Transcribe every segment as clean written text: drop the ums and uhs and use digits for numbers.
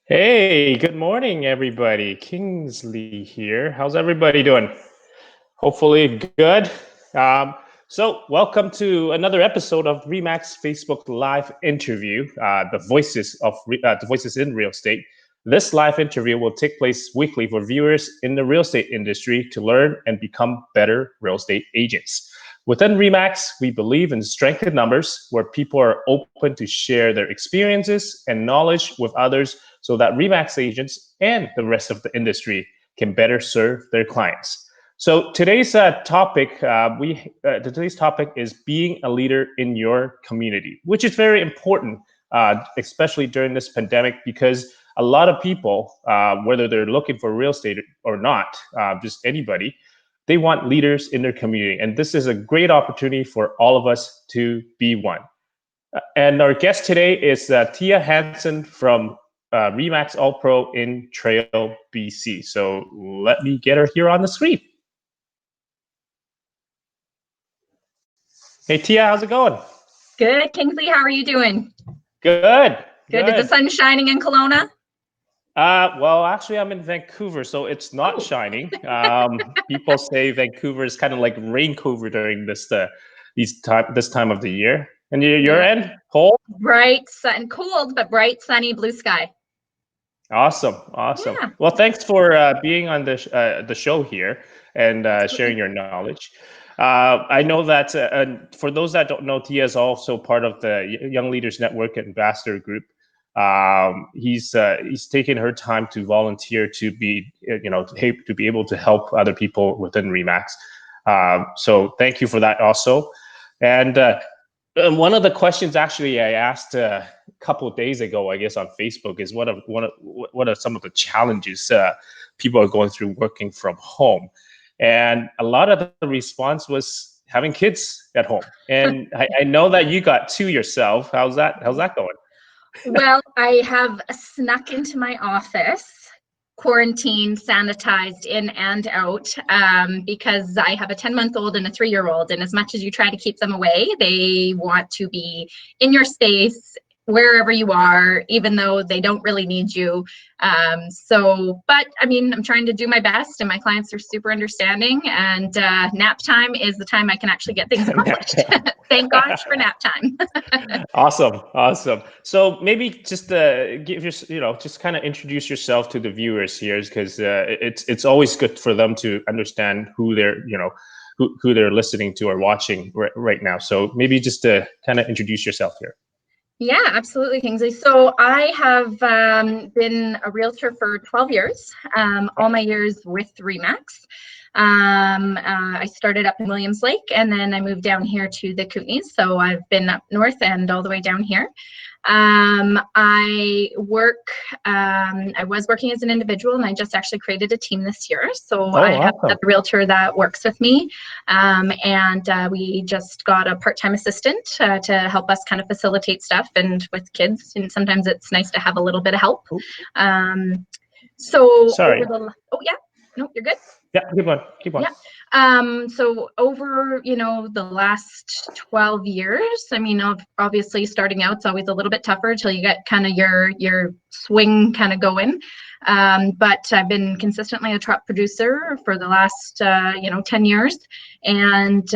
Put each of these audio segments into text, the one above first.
Hey, good morning, everybody. Kingsley here. How's everybody doing? Hopefully good. Um, welcome to another episode of Remax Facebook Live interview, the voices in real estate. This live interview will take place weekly for viewers in the real estate industry to learn and become better real estate agents. Within Remax, we believe in strength in numbers, where people are open to share their experiences and knowledge with others so that Remax agents and the rest of the industry can better serve their clients. So today's topic is being a leader in your community, which is very important, especially during this pandemic, because a lot of people, whether they're looking for real estate or not, just anybody, they want leaders in their community, and this is a great opportunity for all of us to be one. And our guest today is Thea Hanson from Remax All Pro in Trail, BC. So let me get her here on the screen. Hey Tia, how's it going? Good, Kingsley. How are you doing? Good. Good. Is the sun shining in Kelowna? Well, actually, I'm in Vancouver, so it's not shining. People say Vancouver is kind of like Raincouver during this time of the year. And you're in cold? Bright, sun, cold, but bright, sunny, blue sky. Awesome. Yeah. Well, thanks for being on the show here and sharing your knowledge. I know that for those that don't know, Tia is also part of the Young Leaders Network Ambassador Group. He's taken her time to volunteer to be to be able to help other people within Remax. So thank you for that also. And one of the questions actually I asked a couple of days ago, I guess on Facebook, is what are some of the challenges people are going through working from home, and a lot of the response was having kids at home. And I know that you got two yourself. How's that going? Well, I have snuck into my office, quarantined, sanitized in and out, because I have a 10-month-old and a 3-year-old. And as much as you try to keep them away, they want to be in your space, wherever you are, even though they don't really need you. But I mean, I'm trying to do my best, and my clients are super understanding. And nap time is the time I can actually get things accomplished. Thank gosh for nap time. Awesome. So maybe just just kind of introduce yourself to the viewers here, because it's always good for them to understand who who they're listening to or watching right now. So maybe just to kind of introduce yourself here. Yeah, absolutely, Kingsley. So I have been a realtor for 12 years, all my years with Remax. I started up in Williams Lake, and then I moved down here to the Kootenays. So I've been up north and all the way down here. I was working as an individual, and I just actually created a team this year. So I have a realtor that works with me, and we just got a part-time assistant to help us kind of facilitate stuff. And with kids, and sometimes it's nice to have a little bit of help. Sorry. Oh yeah, no, you're good. Yeah, keep on. Yeah. So over, the last 12 years, I mean, obviously starting out, it's always a little bit tougher until you get kind of your swing kind of going. But I've been consistently a top producer for the last, 10 years. And,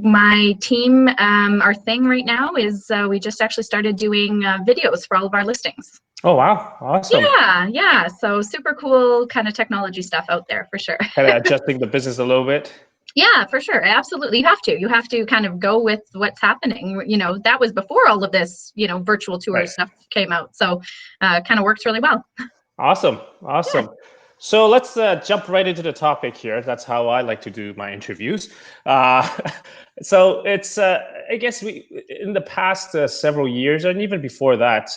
my team, our thing right now is we just actually started doing videos for all of our listings. Oh, wow. Awesome. Yeah. So super cool kind of technology stuff out there for sure. Kind of adjusting the business a little bit. Yeah, for sure. Absolutely. You have to kind of go with what's happening. That was before all of this, virtual tour stuff came out. So kind of works really well. Awesome. Yeah. So let's jump right into the topic here. That's how I like to do my interviews. So it's, I guess in the past several years, and even before that,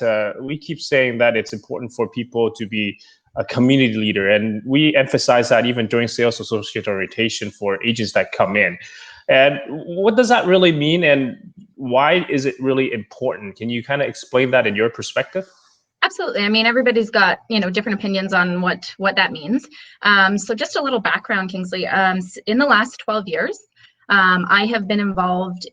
we keep saying that it's important for people to be a community leader. And we emphasize that even during sales associate orientation for agents that come in. And what does that really mean? And why is it really important? Can you kind of explain that in your perspective? Absolutely. I mean, everybody's got, different opinions on what that means. So just a little background, Kingsley. In the last 12 years, I have been involved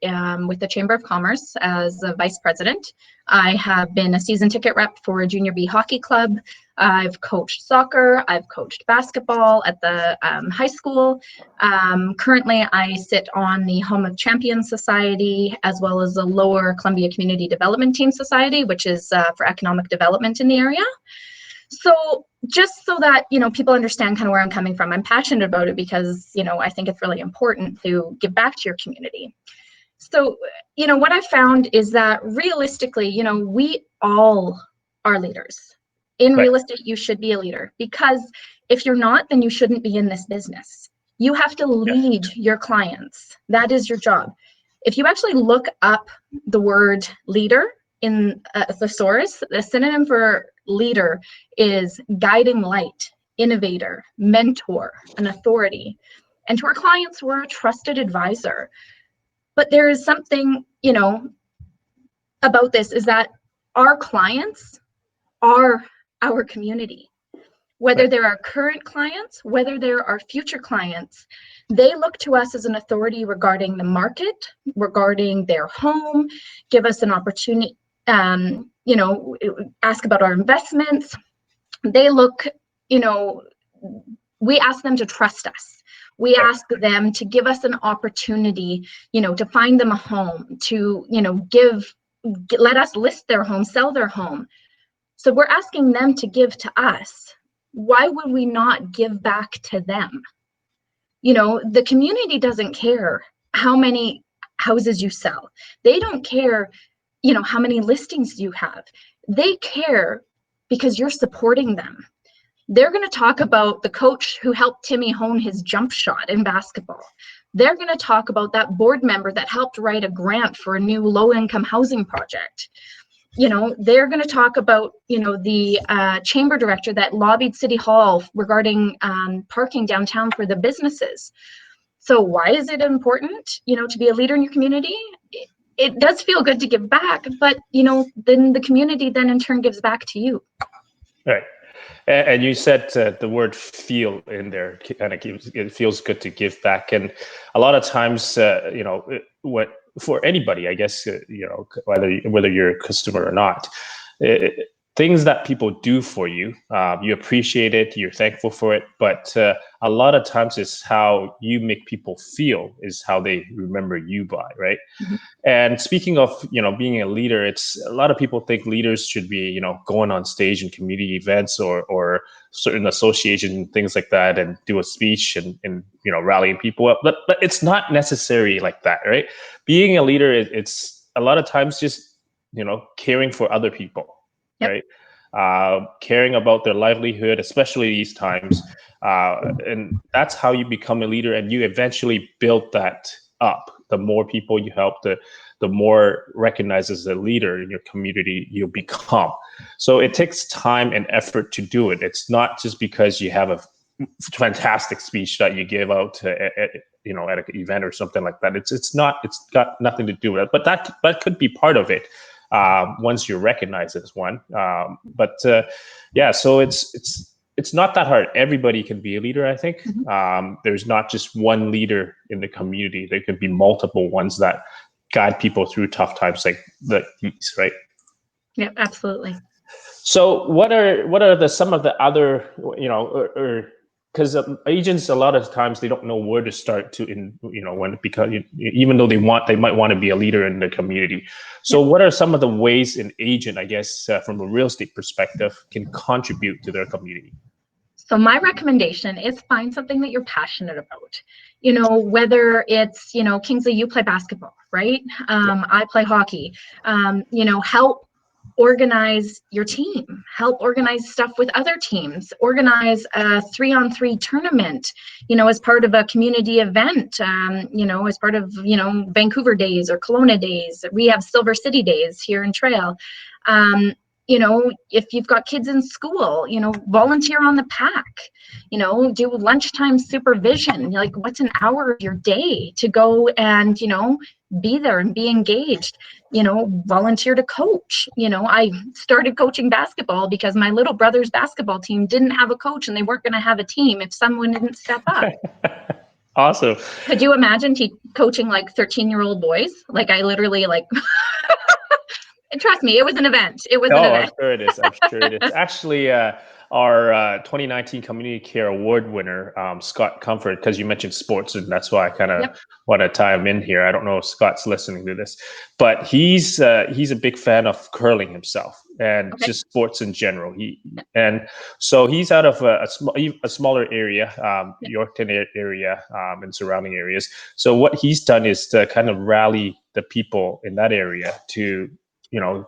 with the Chamber of Commerce as a vice president. I have been a season ticket rep for a junior B hockey club. I've coached soccer. I've coached basketball at the high school. Currently, I sit on the Home of Champions Society, as well as the Lower Columbia Community Development Team Society, which is for economic development in the area. So just so that, people understand kind of where I'm coming from, I'm passionate about it because, I think it's really important to give back to your community. So, what I found is that realistically, we all are leaders. In Right. real estate, you should be a leader, because if you're not, then you shouldn't be in this business. You have to Yeah. lead your clients. That is your job. If you actually look up the word leader in a thesaurus, the synonym for leader is guiding light, innovator, mentor, an authority. And to our clients, we're a trusted advisor. But there is something, about this, is that our clients are our community. Whether Right. they're our current clients, whether they're our future clients, they look to us as an authority regarding the market, regarding their home, give us an opportunity, ask about our investments. They look, we ask them to trust us. We Right. ask them to give us an opportunity, to find them a home, to, let us list their home, sell their home. So we're asking them to give to us. Why would we not give back to them? The community doesn't care how many houses you sell. They don't care, how many listings you have. They care because you're supporting them. They're going to talk about the coach who helped Timmy hone his jump shot in basketball. They're going to talk about that board member that helped write a grant for a new low-income housing project. They're going to talk about, the chamber director that lobbied City Hall regarding parking downtown for the businesses. So why is it important, to be a leader in your community? It does feel good to give back, but, then the community then in turn gives back to you. Right. And you said the word "feel" in there, and it feels good to give back. And a lot of times, what for anybody, I guess, whether you're a customer or not, uh, things that people do for you, you appreciate it, you're thankful for it. But a lot of times, it's how you make people feel is how they remember you by, right? Mhm. And speaking of, being a leader, it's a lot of people think leaders should be, going on stage in community events or certain associations and things like that and do a speech and rallying people up. But it's not necessary like that, right? Being a leader, it's a lot of times just, caring for other people, Yep. right? Caring about their livelihood, especially these times. And that's how you become a leader, and you eventually build that up. The more people you help, the more recognized as a leader in your community you become. So it takes time and effort to do it. It's not just because you have a fantastic speech that you give out at an event or something like that. It's got nothing to do with it. But that could be part of it once you're recognized as one. Yeah, so it's not that hard. Everybody can be a leader, I think. Mhm. There's not just one leader in the community. There could be multiple ones that guide people through tough times like these, right? Yep, absolutely. So what are some of the other, or because agents a lot of times they don't know where to start to because even though they might want to be a leader in the community. So Yep. what are some of the ways an agent, I guess, from a real estate perspective, can contribute to their community? So my recommendation is find something that you're passionate about. Whether it's, Kingsley, you play basketball, right? I play hockey. Help organize your team, help organize stuff with other teams, organize a 3-on-3 tournament, as part of a community event, as part of, Vancouver Days or Kelowna Days. We have Silver City Days here in Trail. If you've got kids in school, volunteer on the pack, do lunchtime supervision. Like, what's an hour of your day to go and, be there and be engaged, volunteer to coach. I started coaching basketball because my little brother's basketball team didn't have a coach and they weren't going to have a team if someone didn't step up. Awesome. Could you imagine coaching like 13-year-old boys? Like I literally like, trust me, it was an event. It was an Oh, I'm event. sure it is. I'm sure it is. Actually, our 2019 Community Care Award winner, Scott Comfort, because you mentioned sports, and that's why I kind of Yep. want to tie him in here. I don't know if Scott's listening to this, but he's a big fan of curling himself and Okay. just sports in general. And so he's out of a smaller area, Yep. Yorkton area, and surrounding areas. So what he's done is to kind of rally the people in that area to,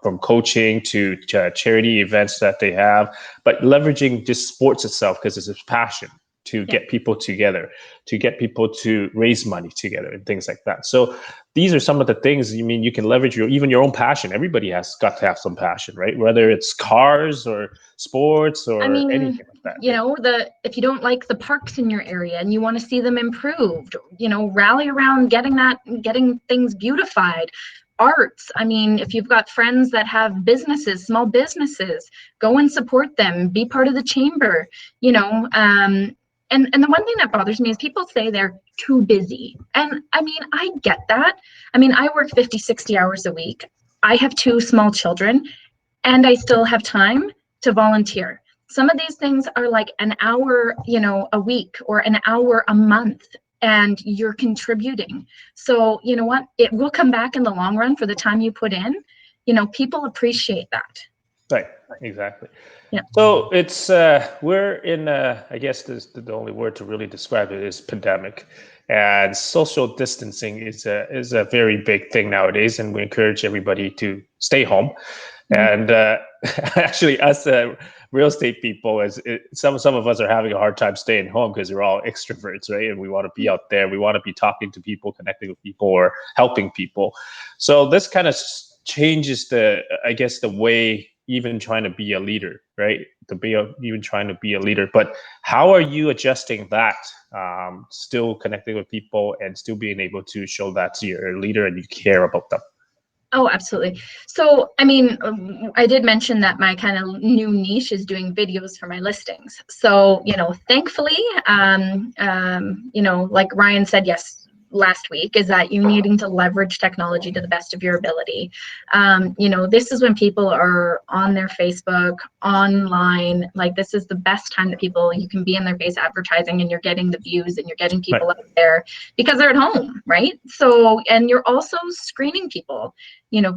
from coaching to charity events that they have, but leveraging just sports itself because it's his passion to Yep. get people together, to get people to raise money together and things like that. So these are some of the things, you can leverage even your own passion. Everybody has got to have some passion, right? Whether it's cars or sports I or mean, anything like that, right? if you don't like the parks in your area and you want to see them improved, rally around getting things beautified. Arts. I mean, if you've got friends that have businesses, small businesses, go and support them, be part of the chamber, and the one thing that bothers me is people say they're too busy. And I mean, I get that. I mean, I work 50, 60 hours a week. I have two small children and I still have time to volunteer. Some of these things are like an hour, a week or an hour a month, and you're contributing. So, you know what? It will come back in the long run for the time you put in. People appreciate that. Right, exactly. Yeah. So it's we're in I guess the only word to really describe it is pandemic, and social distancing is a very big thing nowadays, and we encourage everybody to stay home. Mhm. And actually, us real estate people, some of us are having a hard time staying home because we're all extroverts, right? And we want to be out there, we want to be talking to people, connecting with people, or helping people. So this kind of changes I guess, the way even trying to be a leader, right? Even trying to be a leader. But how are you adjusting that? Still connecting with people and still being able to show that you're a leader and you care about them. Oh, absolutely. So, I mean, I did mention that my kind of new niche is doing videos for my listings. So, thankfully, like Ryan said, yes, last week, is that you needing to leverage technology to the best of your ability. This is when people are on their Facebook, online, like this is the best time that you can be in their face advertising and you're getting the views and you're getting Right. people out there because they're at home, right? So, and you're also screening people.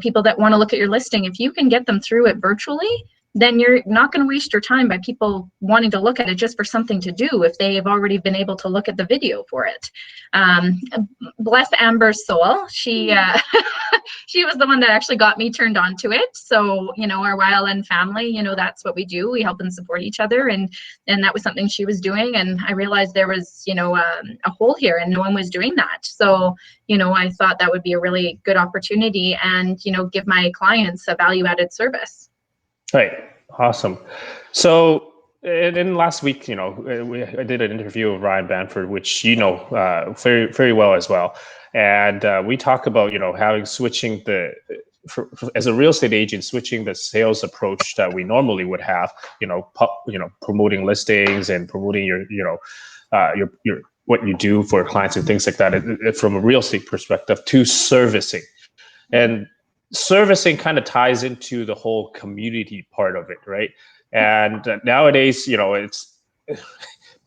People that want to look at your listing, if you can get them through it virtually, then you're not going to waste your time by people wanting to look at it just for something to do if they've already been able to look at the video for it. Bless Amber's soul. She she was the one that actually got me turned on to it. So, our YLN family, that's what we do. We help and support each other. And that was something she was doing. And I realized there was, a hole here and no one was doing that. So, I thought that would be a really good opportunity and, give my clients a value added service. Right. Awesome. So, and then last week, I did an interview with Ryan Banford, which very very well as well, and we talk about having switching as a real estate agent, switching the sales approach that we normally would have, promoting listings and promoting your what you do for clients and things like that, from a real estate perspective, to servicing. And servicing kind of ties into the whole community part of it, right? And nowadays, it's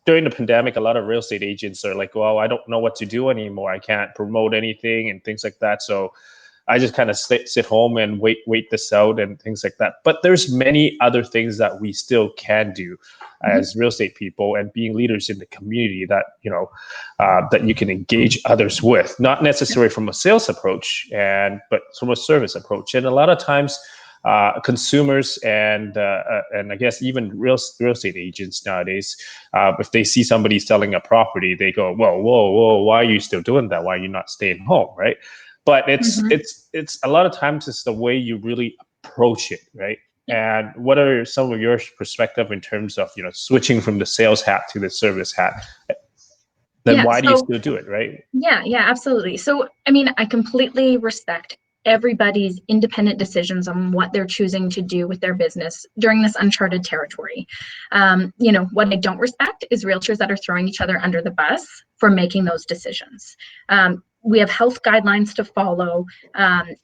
during the pandemic, a lot of real estate agents are like, well, I don't know what to do anymore. I can't promote anything and things like that. So I just kind of sit home and wait this out and things like that. But there's many other things that we still can do as real estate people and being leaders in the community that that you can engage others with, not necessarily from a sales approach but from a service approach. And a lot of times, consumers and I guess even real estate agents nowadays, if they see somebody selling a property, they go, "Whoa, whoa, whoa! Why are you still doing that? Why are you not staying home?" Right? But it's a lot of times it's the way you really approach it, right? And what are some of your perspective in terms of switching from the sales hat to the service hat? Then Yeah. why do you So still do it, right? yeah, absolutely. So, I mean, I completely respect everybody's independent decisions on what they're choosing to do with their business during this uncharted territory. What I don't respect is realtors that are throwing each other under the bus for making those decisions. We have health guidelines to follow.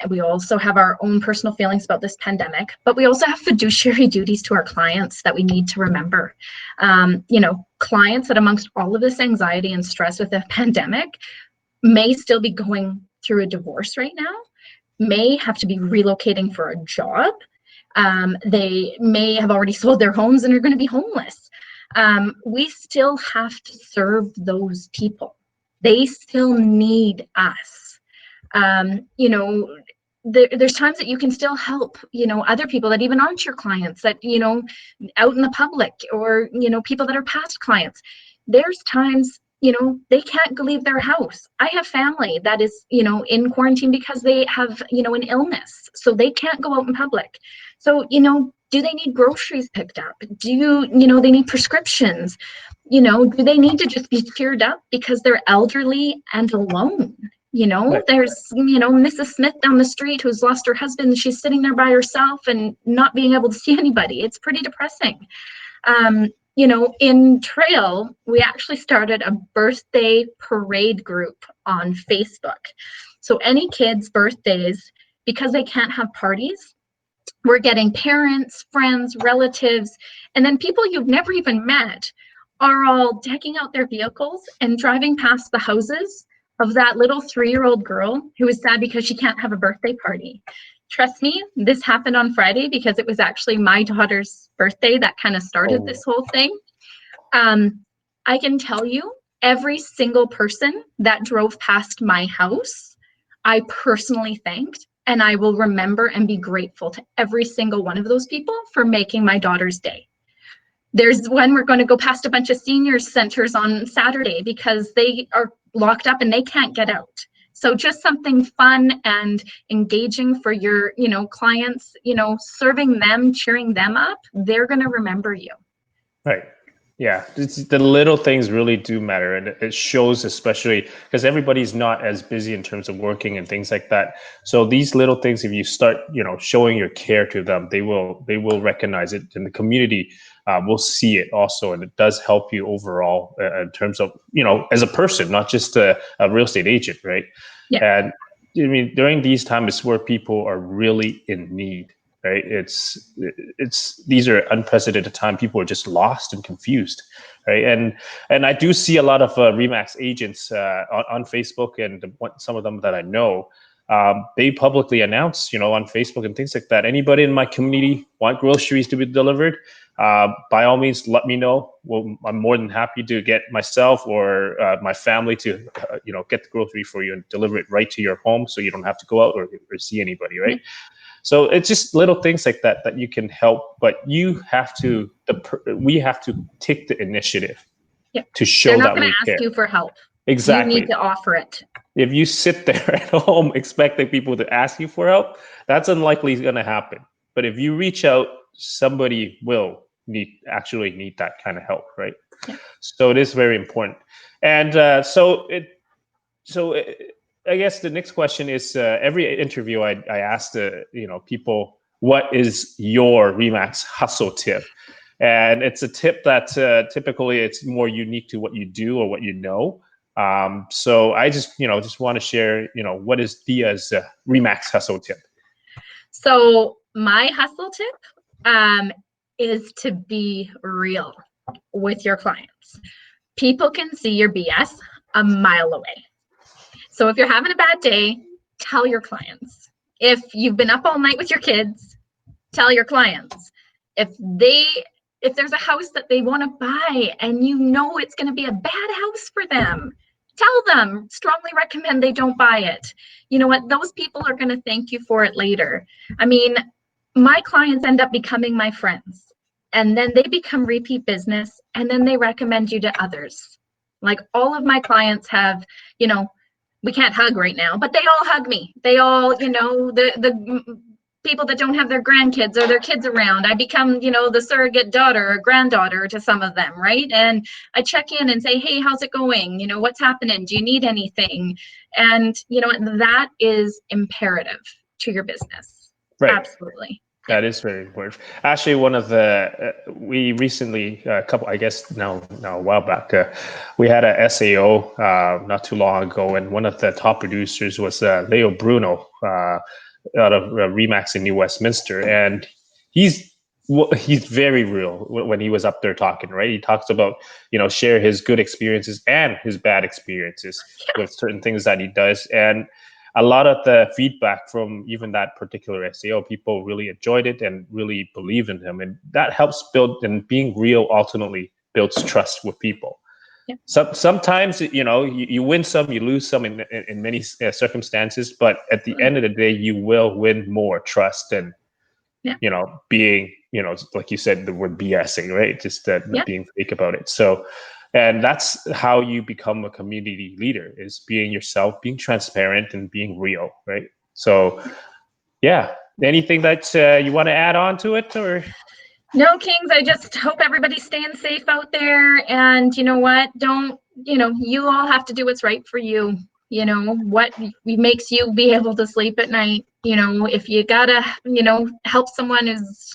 We also have our own personal feelings about this pandemic, but we also have fiduciary duties to our clients that we need to remember. Clients that amongst all of this anxiety and stress with the pandemic may still be going through a divorce right now, may have to be relocating for a job. They may have already sold their homes and are going to be homeless. We still have to serve those people. They still need us. There's times that you can still help, other people that even aren't your clients, that, out in the public, or, people that are past clients. There's times, they can't go leave their house. I have family that is, in quarantine because they have, an illness, so they can't go out in public. So, do they need groceries picked up? Do they need prescriptions? Do they need to just be cheered up because they're elderly and alone? Right. There's, Mrs. Smith down the street who's lost her husband. She's sitting there by herself and not being able to see anybody. It's pretty depressing. In Trail, we actually started a birthday parade group on Facebook. So any kids' birthdays, because they can't have parties, we're getting parents, friends, relatives, and then people you've never even met are all decking out their vehicles and driving past the houses of that little 3-year-old girl who is sad because she can't have a birthday party. Trust me, this happened on Friday because it was actually my daughter's birthday that kind of started this whole thing. I can tell you, every single person that drove past my house, I personally thanked, and I will remember and be grateful to every single one of those people for making my daughter's day. There's when we're going to go past a bunch of senior centers on Saturday because they are locked up and they can't get out. So just something fun and engaging for your, clients, serving them, cheering them up, they're going to remember you. Right. Yeah, the little things really do matter, and it shows, especially because everybody's not as busy in terms of working and things like that. So these little things, if you start, showing your care to them, they will recognize it, and the community will see it also, and it does help you overall in terms of, as a person, not just a real estate agent, right? Yeah. And I mean, during these times where people are really in need. Right, these are unprecedented time. People are just lost and confused, right? And I do see a lot of Remax agents on Facebook, and some of them that I know, they publicly announce, on Facebook and things like that. Anybody in my community want groceries to be delivered? By all means, let me know. Well, I'm more than happy to get myself or my family to, get the grocery for you and deliver it right to your home, so you don't have to go out or see anybody, right? Mm-hmm. So it's just little things like that you can help, but you have to, we have to take the initiative to show that we care. They're not going to ask you for help. Exactly. You need to offer it. If you sit there at home expecting people to ask you for help, that's unlikely going to happen. But if you reach out, somebody will actually need that kind of help, right? Yeah. So it is very important. And I guess the next question is, every interview I ask people, what is your Remax hustle tip? And it's a tip that typically it's more unique to what you do or what you know. So I just want to share, what is Thea's Remax hustle tip? So my hustle tip is to be real with your clients. People can see your BS a mile away. So if you're having a bad day, tell your clients. If you've been up all night with your kids, tell your clients. If there's a house that they want to buy and it's going to be a bad house for them, tell them. Strongly recommend they don't buy it. You know what? Those people are going to thank you for it later. I mean, my clients end up becoming my friends, and then they become repeat business, and then they recommend you to others. Like all of my clients have, we can't hug right now, but they all hug me. They all, the people that don't have their grandkids or their kids around, I become, the surrogate daughter or granddaughter to some of them, right? And I check in and say, hey, how's it going? What's happening? Do you need anything? And, that is imperative. to your business. Right. Absolutely. That is very important. Actually, one of the we recently a couple, I guess now a while back, we had a SAO not too long ago, and one of the top producers was Leo Bruno out of Remax in New Westminster, and he's he's very real when he was up there talking. Right, he talks about share his good experiences and his bad experiences with certain things that he does, and a lot of the feedback from even that particular SEO, people really enjoyed it and really believed in him. And that helps build, and being real ultimately builds trust with people. Yeah. Sometimes, you win some, you lose some in many circumstances, but at the end of the day, you will win more trust than, being, like you said, the word BSing, right? Just being fake about it. So, and that's how you become a community leader, is being yourself, being transparent, and being real, right? So, yeah. Anything that you want to add on to it, or? No, Kings, I just hope everybody's staying safe out there. And you know what? You all have to do what's right for you. What makes you be able to sleep at night. If you gotta, help someone who's,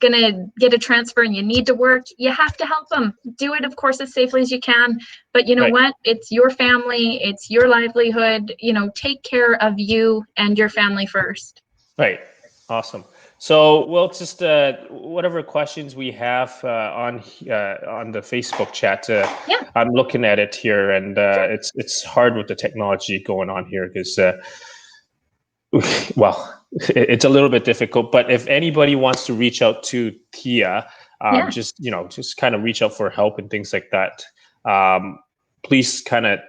gonna get a transfer and you need to work, you have to help them. Do it, of course, as safely as you can. But you know what? It's your family, it's your livelihood. Take care of you and your family first. Right. Awesome. So we'll just whatever questions we have on the Facebook chat. I'm looking at it here, and it's hard with the technology going on here because, well, it's a little bit difficult. But if anybody wants to reach out to Thea, just kind of reach out for help and things like that. Please kind of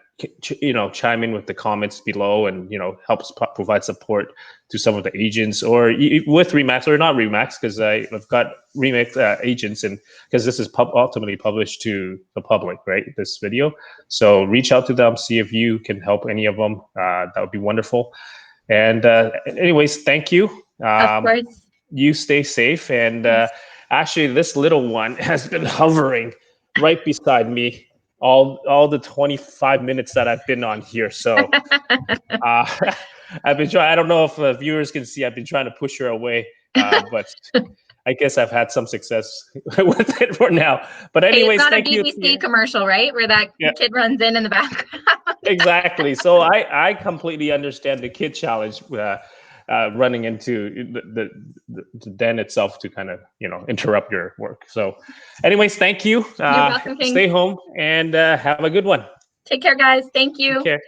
chime in with the comments below, and helps provide support to some of the agents, or with Remax or not Remax, because I've got Remax agents, and because this is ultimately published to the public, right, this video. So reach out to them, see if you can help any of them. That would be wonderful. And anyways, thank you. Of course. You stay safe. And actually, this little one has been hovering right beside me all the 25 minutes that I've been on here. So I've been trying. I don't know if viewers can see. I've been trying to push her away, but I guess I've had some success with it for now. But anyways, it's not thank a BBC you. commercial, right? Where that kid runs in the background. Exactly. So I completely understand the kid challenge. Running into the den itself to kind of interrupt your work. So anyways, thank you. You're welcome, King. Stay home and have a good one. Take care, guys. Thank you. Take care.